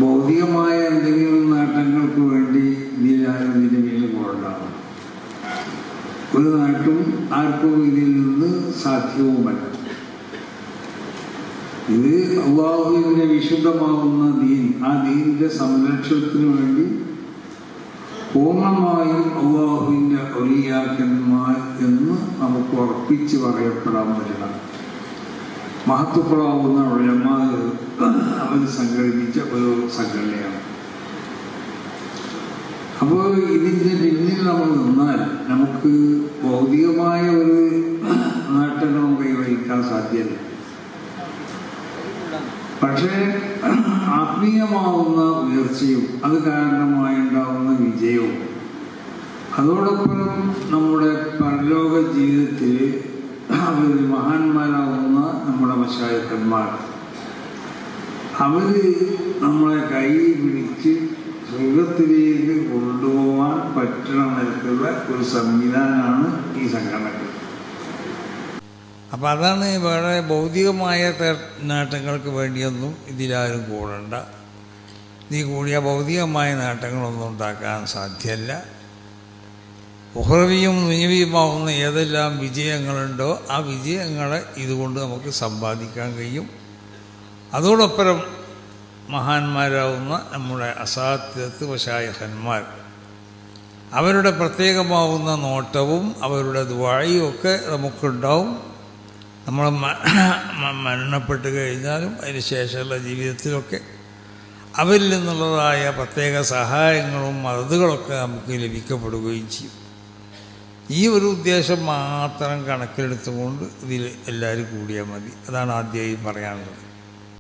ഭൗതികമായ എന്തെങ്കിലും നേട്ടങ്ങൾക്ക് വേണ്ടി ഇതിലാരും ഇതിൻ്റെ മേലെ കൊണ്ടാകും. ഒരു നേട്ടവും ആർക്കും ഇതിൽ നിന്ന് സാധ്യവുമല്ല. ഇത് അല്ലാഹുവിൻ്റെ വിശുദ്ധമാവുന്ന ദീൻ, ആ ദീനിൻ്റെ സംരക്ഷണത്തിന് വേണ്ടി പൂർണ്ണമായും അല്ലാഹുവിൻ്റെ ഔലിയാക്കന്മാർ എന്ന് നമുക്ക് ഉറപ്പിച്ച് പറയപ്പെടാൻ പറ്റണം. മഹത്വപ്പെടാവുന്ന ഉലമാ അവർ സംഘടിപ്പിച്ച ഒരു സംഘടനയാണ്. അപ്പോൾ ഇതിൻ്റെ പിന്നിൽ നമ്മൾ നിന്നാൽ നമുക്ക് ഭൗതികമായ ഒരു നേട്ടങ്ങളും കൈവരിക്കാൻ സാധ്യമല്ല. പക്ഷേ ആത്മീയമാവുന്ന ഉയർച്ചയും അത് കാരണമായി ഉണ്ടാവുന്ന വിജയവും അതോടൊപ്പം നമ്മുടെ പരലോക ജീവിതത്തിൽ അവർ മഹാന്മാരാവുന്ന നമ്മുടെ മശായിഖന്മാർ അവർ നമ്മളെ കൈ പിടിച്ച് സ്വർഗത്തിലേക്ക് കൊണ്ടുപോകാൻ പറ്റണ നിലക്കുള്ള ഒരു സംവിധാനമാണ് ഈ സംഘടനകൾ. അപ്പം അതാണ് വേറെ ഭൗതികമായ നേട്ടങ്ങൾക്ക് വേണ്ടിയൊന്നും ഇതിലാരും കൂടണ്ട. നീ കൂടിയ ഭൗതികമായ നേട്ടങ്ങളൊന്നും ഉണ്ടാക്കാൻ സാധ്യമല്ല. ഉഹ്റവിയും ദുനിയവിയുമാവുന്ന ഏതെല്ലാം വിജയങ്ങളുണ്ടോ ആ വിജയങ്ങളെ ഇതുകൊണ്ട് നമുക്ക് സമ്പാദിക്കാൻ കഴിയും. അതോടൊപ്പം മഹാന്മാരാവുന്ന നമ്മുടെ അസാധ്യത്ത് മശായിഖന്മാർ അവരുടെ പ്രത്യേകമാവുന്ന നോട്ടവും അവരുടെ ദുആയും ഒക്കെ നമുക്കുണ്ടാവും. നമ്മൾ മരണപ്പെട്ട് കഴിഞ്ഞാലും അതിന് ശേഷമുള്ള ജീവിതത്തിലൊക്കെ അവരിൽ നിന്നുള്ളതായ പ്രത്യേക സഹായങ്ങളും മദതുകളൊക്കെ നമുക്ക് ലഭിക്കപ്പെടുകയും ചെയ്യും. ഈ ഒരു ഉദ്ദേശം മാത്രം കണക്കിലെടുത്തുകൊണ്ട് ഇതിൽ എല്ലാവരും കൂടിയാൽ മതി. അതാണ് ആദ്യമായി പറയാനുള്ളത്.